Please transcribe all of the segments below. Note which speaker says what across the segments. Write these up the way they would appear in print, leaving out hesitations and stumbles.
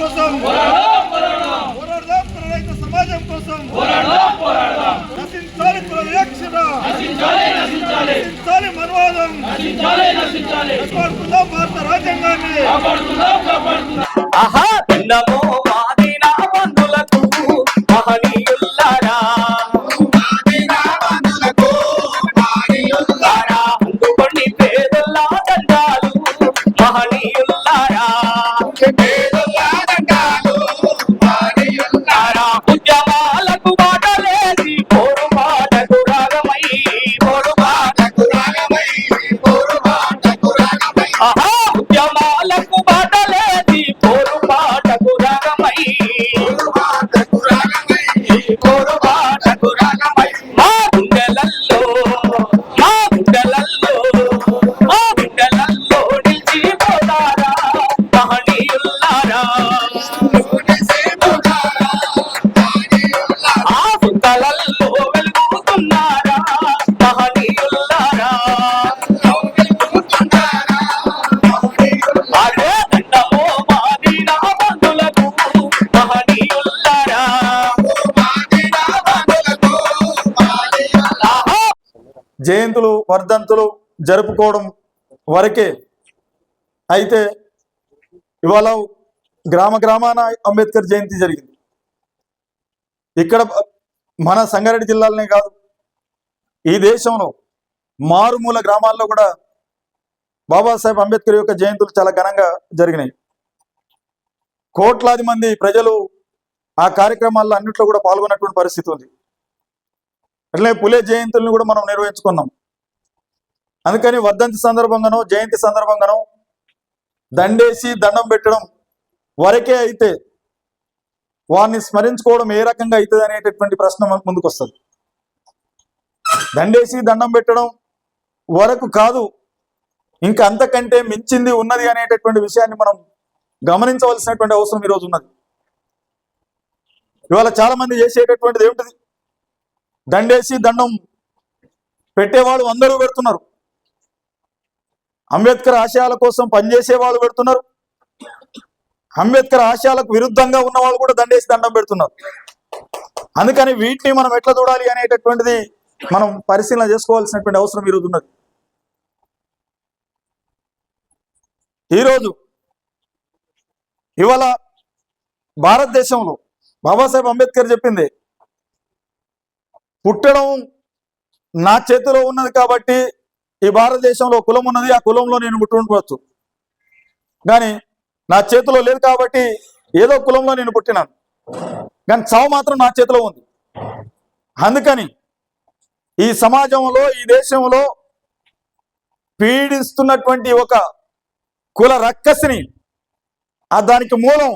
Speaker 1: కోసం రైతు సమాజం కోసం నశించాలి కుల వివక్షత, నశించాలి మనువాదం, కాపాడుకుందాం భారత రాజ్యాంగాన్ని.
Speaker 2: జయంతులు వర్ధంతులు జరుపుకోవడం వరకే. అయితే ఇవాళ గ్రామాన అంబేద్కర్ జయంతి జరిగింది. ఇక్కడ మన సంగారెడ్డి జిల్లాలోనే కాదు, ఈ దేశంలో మారుమూల గ్రామాల్లో కూడా బాబాసాహెబ్ అంబేద్కర్ యొక్క జయంతులు చాలా ఘనంగా జరిగినాయి. కోట్లాది మంది ప్రజలు ఆ కార్యక్రమాల్లో అన్నింటిలో కూడా పాల్గొన్నటువంటి పరిస్థితి ఉంది. అట్లనే పులే జయంతుల్ని కూడా మనం నిర్వహించుకున్నాం. అందుకని వర్ధంతి సందర్భంగానో జయంతి సందర్భంగానో దండేసి దండం పెట్టడం వరకే అయితే వారిని స్మరించుకోవడం ఏ రకంగా అవుతుంది అనేటటువంటి ప్రశ్న ముందుకు వస్తుంది. దండేసి దండం పెట్టడం వరకు కాదు, ఇంకా అంతకంటే మించింది ఉన్నది అనేటటువంటి విషయాన్ని మనం గమనించవలసినటువంటి అవసరం ఈరోజు ఉన్నది. ఇవాళ చాలా మంది చేసేటటువంటిది ఏమిటిది? దండేసి దండం పెట్టేవాళ్ళు అందరూ పెడుతున్నారు, అంబేద్కర్ ఆశయాల కోసం పనిచేసే వాళ్ళు పెడుతున్నారు, అంబేద్కర్ ఆశయాలకు విరుద్ధంగా ఉన్న వాళ్ళు కూడా దండేసి దండం పెడుతున్నారు. అందుకని వీటిని మనం ఎట్లా చూడాలి అనేటటువంటిది మనం పరిశీలన చేసుకోవాల్సినటువంటి అవసరం ఈరోజు ఉన్నది. ఈరోజు ఇవాళ భారతదేశంలో బాబాసాహెబ్ అంబేద్కర్ చెప్పింది, పుట్టడం నా చేతిలో ఉన్నది కాబట్టి ఈ భారతదేశంలో కులం ఉన్నది, ఆ కులంలో నేను పుట్టుండవచ్చు, కానీ నా చేతిలో లేదు కాబట్టి ఏదో కులంలో నేను పుట్టినాను, కానీ చావు మాత్రం నా చేతిలో ఉంది. అందుకని ఈ సమాజంలో ఈ దేశంలో పీడిస్తున్నటువంటి ఒక కుల రక్కసిని, దానికి మూలం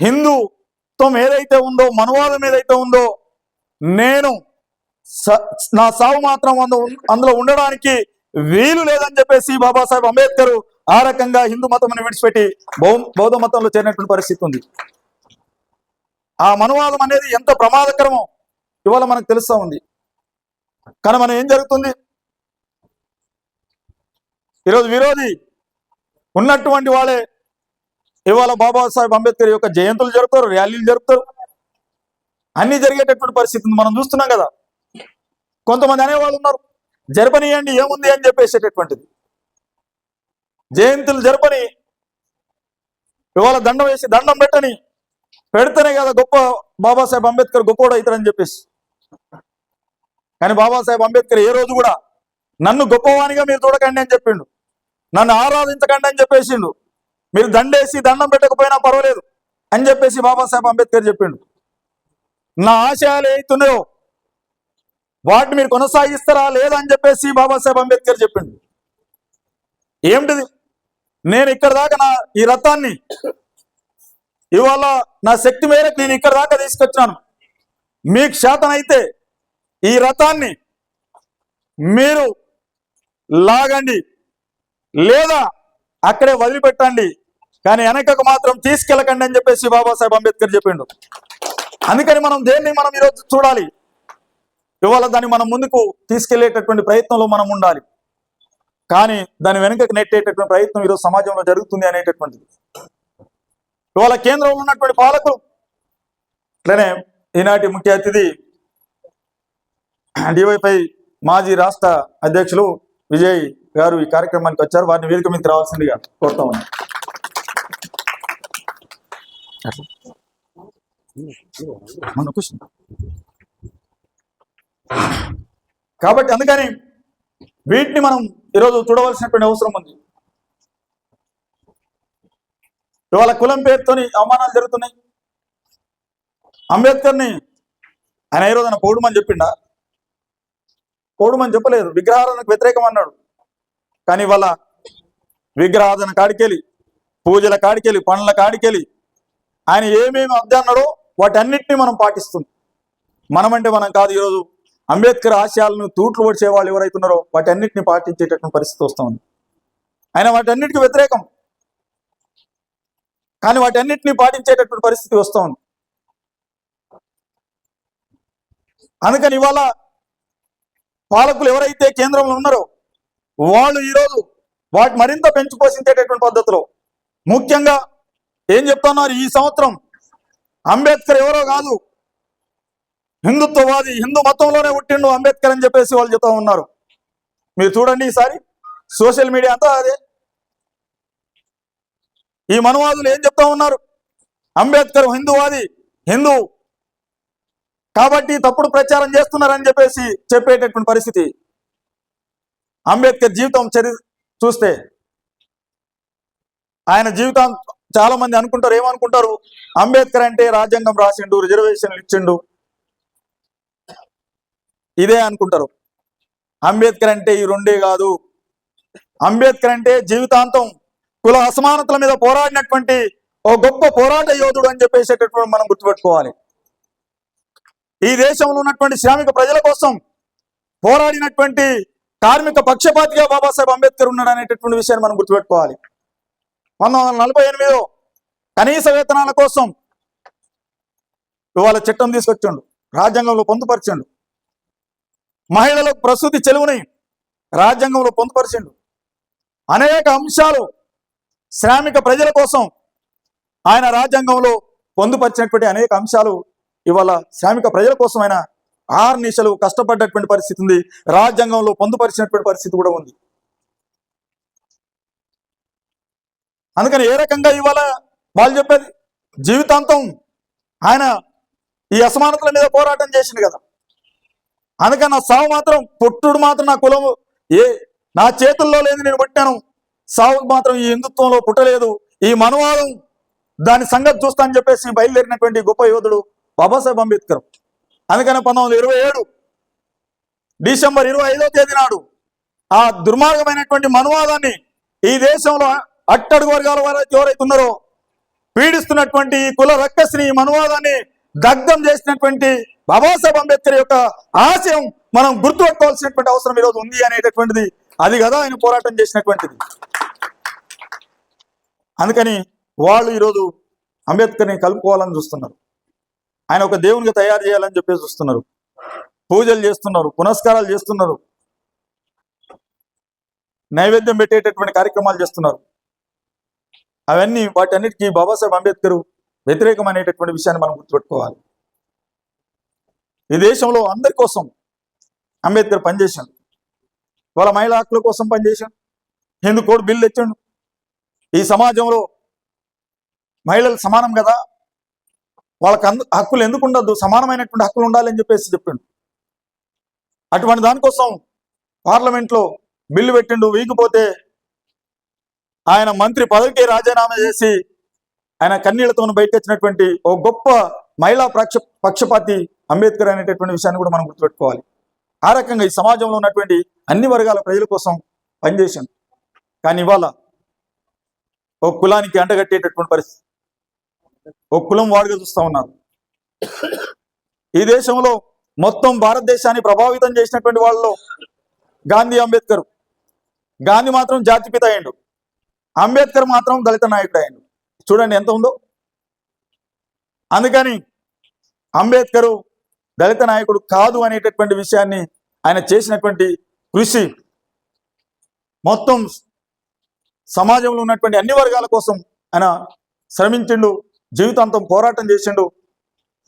Speaker 2: హిందుత్వం ఏదైతే ఉందో, మనువాదం ఏదైతే ఉందో, నేను నా సావు మాత్రం అందులో ఉండడానికి వీలు లేదని చెప్పేసి బాబాసాహెబ్ అంబేద్కర్ ఆ రకంగా హిందూ మతం విడిచిపెట్టి బౌద్ధ మతంలో చేరినటువంటి పరిస్థితి ఉంది. ఆ మనువాదం అనేది ఎంత ప్రమాదకరమో ఇవాళ మనకు తెలుస్తూ ఉంది. కానీ మనం ఏం జరుగుతుంది, ఈరోజు విరోధి ఉన్నటువంటి వాళ్ళే ఇవాళ బాబాసాహెబ్ అంబేద్కర్ యొక్క జయంతులు జరుపుతారు, ర్యాలీలు జరుపుతారు, అన్ని జరిగేటటువంటి పరిస్థితి మనం చూస్తున్నాం కదా. కొంతమంది అనేవాళ్ళు ఉన్నారు, జరపనియండి ఏముంది అని చెప్పేసేటటువంటిది. జయంతులు జరపని, ఇవాళ దండం వేసి దండం పెట్టని, పెడితేనే కదా గొప్ప బాబాసాహెబ్ అంబేద్కర్ గొప్పోడు అవుతారని చెప్పేసి. కానీ బాబాసాహెబ్ అంబేద్కర్ ఏ రోజు కూడా నన్ను గొప్పవానిగా మీరు చూడకండి అని చెప్పిండు, నన్ను ఆరాధించకండి అని చెప్పేసిండు, మీరు దండేసి దండం పెట్టకపోయినా పర్వాలేదు అని చెప్పేసి బాబాసాహెబ్ అంబేద్కర్ చెప్పిండు. నా ఆశయాలు ఏతున్నాయో వాటిని మీరు కొనసాగిస్తారా లేదా అని చెప్పేసి బాబాసాహెబ్ అంబేద్కర్ చెప్పిండు. ఏమిటిది? నేను ఇక్కడ దాకా ఈ రథాన్ని ఇవాళ నా శక్తి మేరకు నేను ఇక్కడ దాకా తీసుకొచ్చాను, మీకు శాతనైతే ఈ రథాన్ని మీరు లాగండి లేదా అక్కడే వదిలిపెట్టండి, కానీ వెనకకు మాత్రం తీసుకెళ్ళకండి అని చెప్పేసి బాబాసాహెబ్ అంబేద్కర్ చెప్పిండు. అందుకని మనం దేన్ని మనం ఈరోజు చూడాలి, ఇవాళ దాన్ని మనం ముందుకు తీసుకెళ్లేటటువంటి ప్రయత్నంలో మనం ఉండాలి. కానీ దాని వెనుకకు నెట్టేటటువంటి ప్రయత్నం ఈరోజు సమాజంలో జరుగుతుంది అనేటటువంటిది. ఇవాళ కేంద్రంలో ఉన్నటువంటి పాలకులు, అట్లనే ఈనాటి ముఖ్య అతిథి డివైఫై మాజీ రాష్ట్ర అధ్యక్షులు విజయ్ గారు ఈ కార్యక్రమానికి వచ్చారు. వారిని వేదిక మీద రావాల్సిందిగా కోరుతా ఉన్నాను. కాబట్టి అందుకని వీటిని మనం ఈరోజు చూడవలసినటువంటి అవసరం ఉంది. ఇవాళ కులం పేరుతోని అవమానాలు జరుగుతున్నాయి. అంబేద్కర్ని ఆయన ఏ రోజున పౌడమని చెప్పిండా? పౌడమని చెప్పలేదు. విగ్రహారాధనకు వ్యతిరేకం అన్నాడు. కానీ ఇవాళ విగ్రహారాధన కాడికెళ్ళి, పూజల కాడికెళ్ళి, పనుల కాడికెళ్ళి ఆయన ఏమేమి అన్నాడో వాటన్నిటినీ మనం పాటిస్తుంది. మనమంటే మనం కాదు. ఈరోజు అంబేద్కర్ ఆశయాలను తూట్లు పొడిచే వాళ్ళు ఎవరైతున్నారో వాటన్నిటిని పాటించేటటువంటి పరిస్థితి వస్తూ ఉంది. ఆయన వాటన్నిటికీ వ్యతిరేకం, కానీ వాటన్నిటిని పాటించేటటువంటి పరిస్థితి వస్తూ ఉంది. అందుకని ఇవాళ పాలకులు ఎవరైతే కేంద్రంలో ఉన్నారో వాళ్ళు ఈరోజు వాటి మరింత పెంచి పోషించేటటువంటి పద్ధతిలో ముఖ్యంగా ఏం చెప్తున్నారు? ఈ సంవత్సరం అంబేద్కర్ ఎవరో కాదు, హిందుత్వవాది, హిందూ మతంలోనే పుట్టిండు అంబేద్కర్ అని చెప్పేసి వాళ్ళు చెప్తా ఉన్నారు. మీరు చూడండి, ఈసారి సోషల్ మీడియా అంతా అదే. ఈ మనువాదులు ఏం చెప్తా ఉన్నారు? అంబేద్కర్ హిందూవాది, హిందూ కాబట్టి తప్పుడు ప్రచారం చేస్తున్నారని చెప్పేసి చెప్పేటటువంటి పరిస్థితి. అంబేద్కర్ జీవితం చూస్తే ఆయన జీవితం చాలా మంది అనుకుంటారు, ఏమనుకుంటారు? అంబేద్కర్ అంటే రాజ్యాంగం రాసిండు, రిజర్వేషన్లు ఇచ్చిండు, ఇదే అనుకుంటారు. అంబేద్కర్ అంటే ఈ రెండే కాదు. అంబేద్కర్ అంటే జీవితాంతం కుల అసమానతల మీద పోరాడినటువంటి ఓ గొప్ప పోరాట యోధుడు అని చెప్పేసేటటువంటి మనం గుర్తుపెట్టుకోవాలి. ఈ దేశంలో ఉన్నటువంటి శ్రామిక ప్రజల కోసం పోరాడినటువంటి కార్మిక పక్షపాతిగా బాబాసాహెబ్ అంబేద్కర్ ఉన్నాడు అనేటటువంటి విషయాన్ని మనం గుర్తుపెట్టుకోవాలి. 1948లో కనీస వేతనాల కోసం ఇవాళ చట్టం తీసుకొచ్చిండు, రాజ్యాంగంలో పొందుపరిచిండు. మహిళలకు ప్రసూతి చెలువుని రాజ్యాంగంలో పొందుపరిచిండు. అనేక అంశాలు శ్రామిక ప్రజల కోసం ఆయన రాజ్యాంగంలో పొందుపరిచినటువంటి అనేక అంశాలు ఇవాళ శ్రామిక ప్రజల కోసం ఆయన ఆర్నిశలు కష్టపడ్డటువంటి పరిస్థితి ఉంది. రాజ్యాంగంలో పొందుపరిచినటువంటి పరిస్థితి కూడా ఉంది. అందుకని ఏ రకంగా ఇవాళ వాళ్ళు చెప్పేది జీవితాంతం ఆయన ఈ అసమానతల మీద పోరాటం చేసింది కదా. అందుకని నా సావు మాత్రం, పుట్టుడు మాత్రం నా కులము నా చేతుల్లో లేదు, నేను పుట్టాను. సావు మాత్రం ఈ హిందుత్వంలో పుట్టలేదు. ఈ మనవాదం దాని సంగతి చూస్తా అని చెప్పేసి బయలుదేరినటువంటి గొప్ప యోధుడు బాబాసాహెబ్ అంబేద్కర్. అందుకని 1927 డిసెంబర్ 25వ తేదీ నాడు ఆ దుర్మార్గమైనటువంటి మనవాదాన్ని ఈ దేశంలో అట్టడుగు వర్గాల వారు ఎవరైతే ఉన్నారో పీడిస్తున్నటువంటి కుల రక్కసిని మనవాదాన్ని దగ్ధం చేసినటువంటి బాబాసాహెబ్ అంబేద్కర్ యొక్క ఆశయం మనం గుర్తుపెట్టుకోవాల్సినటువంటి అవసరం ఈరోజు ఉంది అనేటటువంటిది. అది కదా ఆయన పోరాటం చేసినటువంటిది. అందుకని వాళ్ళు ఈరోజు అంబేద్కర్ని కలుపుకోవాలని చూస్తున్నారు. ఆయన ఒక దేవునిగా తయారు చేయాలని చెప్పేసి చూస్తున్నారు. పూజలు చేస్తున్నారు, పునస్కారాలు చేస్తున్నారు, నైవేద్యం పెట్టేటటువంటి కార్యక్రమాలు చేస్తున్నారు. అవన్నీ వాటన్నిటికీ బాబాసాహెబ్ అంబేద్కర్ వ్యతిరేకం అనేటటువంటి విషయాన్ని మనం గుర్తుపెట్టుకోవాలి. ఈ దేశంలో అందరి కోసం అంబేద్కర్ పనిచేశాడు. వాళ్ళ మహిళా హక్కుల కోసం పనిచేశాడు. హిందూ కోడ్ బిల్ తెచ్చాడు. ఈ సమాజంలో మహిళలు సమానం కదా, వాళ్ళకి హక్కులు ఎందుకు ఉండద్దు, సమానమైనటువంటి హక్కులు ఉండాలని చెప్పేసి చెప్పిండు. అటువంటి దానికోసం పార్లమెంట్లో బిల్లు పెట్టిండు. వీగిపోతే ఆయన మంత్రి పదవికి రాజీనామా చేసి ఆయన కన్నీళ్లతో బయటకు వచ్చినటువంటి ఓ గొప్ప మహిళా పక్షపాతి అంబేద్కర్ అనేటటువంటి విషయాన్ని కూడా మనం గుర్తుపెట్టుకోవాలి. ఆ రకంగా ఈ సమాజంలో ఉన్నటువంటి అన్ని వర్గాల ప్రజల కోసం పనిచేశాడు. కానీ ఇవాళ ఓ కులానికి అంటగట్టేటటువంటి పరిస్థితి, ఓ కులం వాడుగా చూస్తూ ఉన్నారు. ఈ దేశంలో మొత్తం భారతదేశాన్ని ప్రభావితం చేసినటువంటి వాళ్ళలో గాంధీ, అంబేద్కర్. గాంధీ మాత్రం జాతిపిత అయ్యిండు, అంబేద్కర్ మాత్రం దళిత నాయకుడు అయ్యిండు. చూడండి ఎంత ఉందో. అందుకని అంబేద్కర్ దళిత నాయకుడు కాదు అనేటటువంటి విషయాన్ని ఆయన చేసినటువంటి కృషి మొత్తం సమాజంలో ఉన్నటువంటి అన్ని వర్గాల కోసం ఆయన శ్రమించిండు, జీవితాంతం పోరాటం చేసిండు.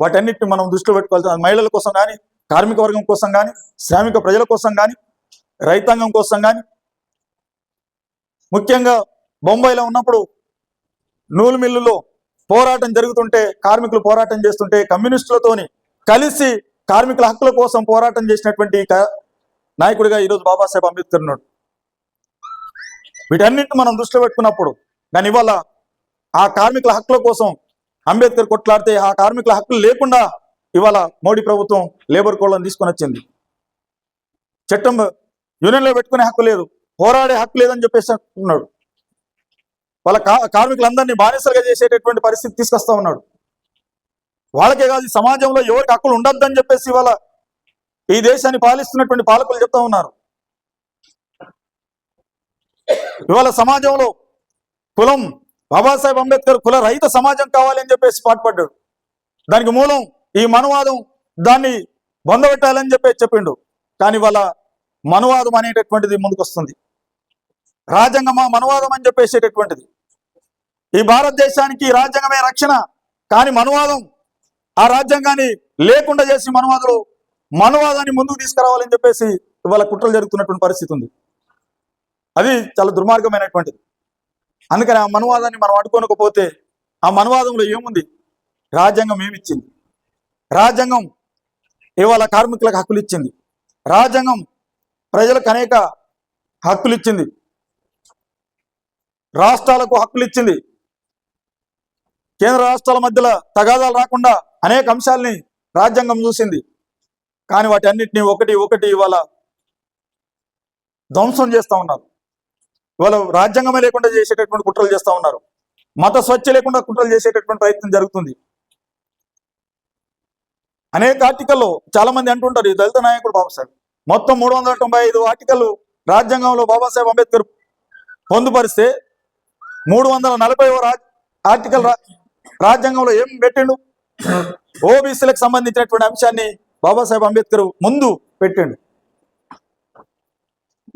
Speaker 2: వాటన్నిటిని మనం దృష్టిలో పెట్టుకోవాలి. మహిళల కోసం కానీ, కార్మిక వర్గం కోసం కానీ, శ్రామిక ప్రజల కోసం కానీ, రైతాంగం కోసం కానీ. ముఖ్యంగా బొంబాయిలో ఉన్నప్పుడు నూలు మిల్లులో పోరాటం జరుగుతుంటే, కార్మికులు పోరాటం చేస్తుంటే కమ్యూనిస్టులతోని కలిసి కార్మికుల హక్కుల కోసం పోరాటం చేసినటువంటి నాయకుడిగా ఈరోజు బాబాసాహెబ్ అంబేద్కర్ ఉన్నాడు. వీటన్నిటిని మనం దృష్టిలో పెట్టుకున్నప్పుడు, కానీ ఇవాళ ఆ కార్మికుల హక్కుల కోసం అంబేద్కర్ కొట్లాడితే ఆ కార్మికుల హక్కులు లేకుండా ఇవాళ మోడీ ప్రభుత్వం లేబర్ కోడ్లను తీసుకొని వచ్చింది. చట్టం యూనియన్లో పెట్టుకునే హక్కు లేదు, పోరాడే హక్కు లేదని చెప్పేసి ఉన్నాడు. వాళ్ళ కార్మికులందరినీ బానిసలుగా చేసేటటువంటి పరిస్థితి తీసుకొస్తా ఉన్నాడు. వాళ్ళకే కాదు, సమాజంలో ఎవరికి హక్కులు ఉండొద్దని చెప్పేసి ఇవాళ ఈ దేశాన్ని పాలిస్తున్నటువంటి పాలకులు చెప్తా ఉన్నారు. ఇవాళ సమాజంలో కులం, బాబాసాహెబ్ అంబేద్కర్ కుల రహిత సమాజం కావాలని చెప్పేసి పాటుపడ్డాడు. దానికి మూలం ఈ మనువాదం, దాన్ని బొందబెట్టాలని చెప్పేసి చెప్పిండు. కానీ వాళ్ళ మనువాదం అనేటటువంటిది ముందుకొస్తుంది. రాజ్యాంగమా మనువాదం అని చెప్పేసేటటువంటిది. ఈ భారతదేశానికి రాజ్యాంగమే రక్షణ, కానీ మనువాదం ఆ రాజ్యాంగాన్ని లేకుండా చేసి మనువాదాన్ని ముందుకు తీసుకురావాలని చెప్పేసి ఇవాళ కుట్రలు జరుగుతున్నటువంటి పరిస్థితి ఉంది. అది చాలా దుర్మార్గమైనటువంటిది. అందుకని ఆ మనువాదాన్ని మనం అడ్డుకోనకపోతే, ఆ మనువాదంలో ఏముంది? రాజ్యాంగం ఏమిచ్చింది? రాజ్యాంగం ఇవాళ కార్మికులకు హక్కులు ఇచ్చింది. రాజ్యాంగం ప్రజలకు అనేక హక్కులు ఇచ్చింది, రాష్ట్రాలకు హక్కులు ఇచ్చింది. కేంద్ర రాష్ట్రాల మధ్యలో తగాదాలు రాకుండా అనేక అంశాలని రాజ్యాంగం చూసింది. కానీ వాటి అన్నిటినీ ఒకటి ఇవాళ ధ్వంసం చేస్తూ ఉన్నారు. ఇవాళ రాజ్యాంగమే లేకుండా చేసేటటువంటి కుట్రలు చేస్తూ ఉన్నారు. మత స్వచ్ఛ లేకుండా కుట్రలు చేసేటటువంటి ప్రయత్నం జరుగుతుంది. అనేక ఆర్టికల్లో చాలా మంది అంటుంటారు, ఈ దళిత నాయకుడు బాబాసాహెబ్ మొత్తం 395 ఆర్టికల్ రాజ్యాంగంలో బాబాసాహెబ్ అంబేద్కర్ పొందుపరిస్తే 340వ ఆర్టికల్ రాజ్యాంగంలో ఏం పెట్టిండు? ఓబీసీలకు సంబంధించినటువంటి అంశాన్ని బాబాసాహెబ్ అంబేద్కర్ ముందు పెట్టిండు.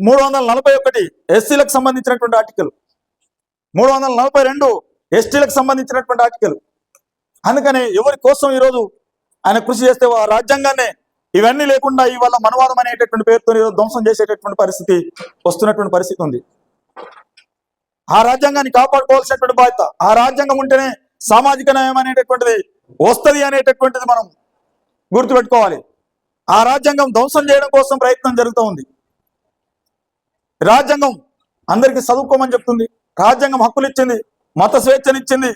Speaker 2: 341 ఎస్సీలకు సంబంధించినటువంటి ఆర్టికల్, 342 ఎస్టీలకు సంబంధించినటువంటి ఆర్టికల్. అందుకని ఎవరి కోసం ఈరోజు ఆయన కృషి చేస్తే ఆ రాజ్యాంగాన్ని ఇవన్నీ లేకుండా ఇవాళ మనువాదం అనేటటువంటి పేరుతో ఈరోజు ధ్వంసం చేసేటటువంటి పరిస్థితి వస్తున్నటువంటి పరిస్థితి ఉంది. ఆ రాజ్యాంగాన్ని కాపాడుకోవాల్సినటువంటి బాధ్యత, ఆ రాజ్యాంగం ఉంటేనే సామాజిక న్యాయం అనేటటువంటిది వస్తుంది అనేటటువంటిది మనం గుర్తుపెట్టుకోవాలి. ఆ రాజ్యాంగం ధ్వంసం చేయడం కోసం ప్రయత్నం జరుగుతూ ఉంది. రాజ్యాంగం అందరికీ చదువుకోమని చెప్తుంది, రాజ్యాంగం హక్కులు ఇచ్చింది, మత స్వేచ్ఛనిచ్చింది,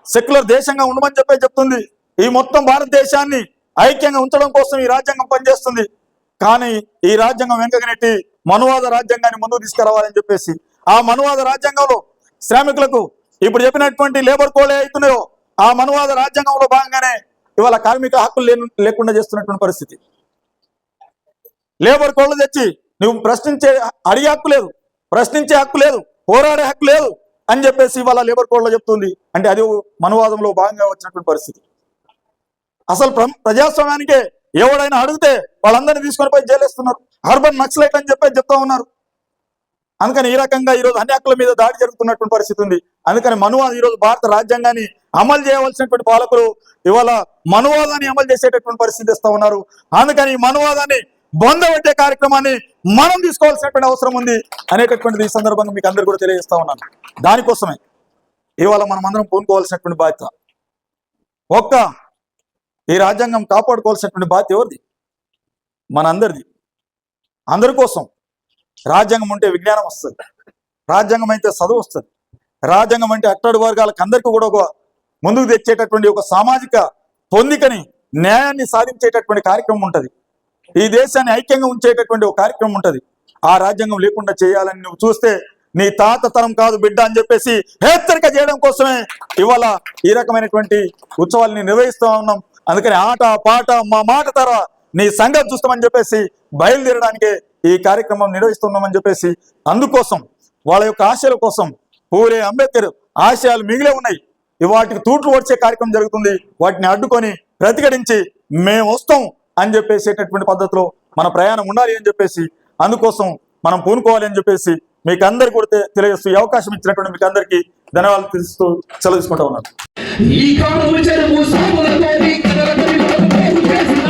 Speaker 2: సెక్యులర్ దేశంగా ఉండమని చెప్తుంది. ఈ మొత్తం భారతదేశాన్ని ఐక్యంగా ఉంచడం కోసం ఈ రాజ్యాంగం పనిచేస్తుంది. కానీ ఈ రాజ్యాంగం వెంకగనెట్టి మనువాద రాజ్యాంగాన్ని ముందుకు తీసుకురావాలని చెప్పేసి, ఆ మనువాద రాజ్యాంగంలో శ్రామికులకు ఇప్పుడు చెప్పినటువంటి లేబర్ కోడ్ అవుతున్నాయో ఆ మనువాద రాజ్యాంగంలో భాగంగానే ఇవాళ కార్మిక హక్కులు లేకుండా చేస్తున్నటువంటి పరిస్థితి. లేబర్ కోడ్లు తెచ్చి నువ్వు అడిగే హక్కు లేదు, ప్రశ్నించే హక్కు లేదు, పోరాడే హక్కు లేదు అని చెప్పేసి ఇవాళ లేబర్ కోడ్లో చెప్తుంది. అంటే అది మనువాదంలో భాగంగా వచ్చినటువంటి పరిస్థితి. అసలు ప్రజాస్వామ్యానికే ఎవడైనా అడిగితే వాళ్ళందరినీ తీసుకొని పోయి జైలేస్తున్నారు, అర్బన్ నక్సలైట్ అని చెప్తా ఉన్నారు. అందుకని ఈ రకంగా ఈరోజు అన్ని హక్కుల మీద దాడి జరుగుతున్నటువంటి పరిస్థితి ఉంది. అందుకని మనువాదం ఈరోజు భారత రాజ్యాంగాన్ని అమలు చేయవలసినటువంటి పాలకులు ఇవాళ మనువాదాన్ని అమలు చేసేటటువంటి పరిస్థితి ఇస్తా ఉన్నారు. అందుకని ఈ మనువాదాన్ని బొందబెట్టే కార్యక్రమాన్ని మనం తీసుకోవాల్సినటువంటి అవసరం ఉంది అనేటటువంటిది ఈ సందర్భంగా మీకు అందరు కూడా తెలియజేస్తా ఉన్నాను. దానికోసమే ఇవాళ మనం అందరం పూనుకోవాల్సినటువంటి బాధ్యత, ఈ రాజ్యాంగం కాపాడుకోవాల్సినటువంటి బాధ్యత ఎవరిది? మనందరిది. అందరి కోసం రాజ్యాంగం ఉంటే విజ్ఞానం వస్తుంది, రాజ్యాంగం అయితే చదువు వస్తుంది, రాజ్యాంగం అంటే అట్టడుగు వర్గాలకు అందరికీ కూడా ఒక ముందుకు తెచ్చేటటువంటి ఒక సామాజిక పొందికని, న్యాయాన్ని సాధించేటటువంటి కార్యక్రమం ఉంటుంది. ఈ దేశాన్ని ఐక్యంగా ఉంచేటటువంటి ఒక కార్యక్రమం ఉంటుంది. ఆ రాజ్యాంగం లేకుండా చేయాలని నువ్వు చూస్తే నీ తాత తరం కాదు బిడ్డ అని చెప్పేసి హెచ్చరిక చేయడం కోసమే ఇవాళ ఈ రకమైనటువంటి ఉత్సవాల్ని నిర్వహిస్తూ ఉన్నాం. అందుకని ఆట పాట మా మాట తర నీ సంగతి చూస్తామని చెప్పేసి బయలుదేరడానికే ఈ కార్యక్రమం నిర్వహిస్తున్నామని చెప్పేసి, అందుకోసం వాళ్ళ యొక్క ఆశయాల కోసం పూలే అంబేద్కర్ ఆశయాలు మిగిలే ఉన్నాయి. వాటికి తూట్లు వచ్చే కార్యక్రమం జరుగుతుంది. వాటిని అడ్డుకొని ప్రతిఘటించి మేము వస్తాం అని చెప్పేసేటటువంటి పద్ధతిలో మన ప్రయాణం ఉండాలి అని చెప్పేసి, అందుకోసం మనం పూనుకోవాలి అని చెప్పేసి మీకు అందరికీ కూడా తెలియజేస్తూ ఈ అవకాశం ఇచ్చినటువంటి మీకు అందరికీ ధన్యవాదాలు తీస్తూ సెలవు తీసుకుంటా ఉన్నాను.
Speaker 3: ఈ కాలము చెరువు సాములతోని కదల కవితలకు చేసిన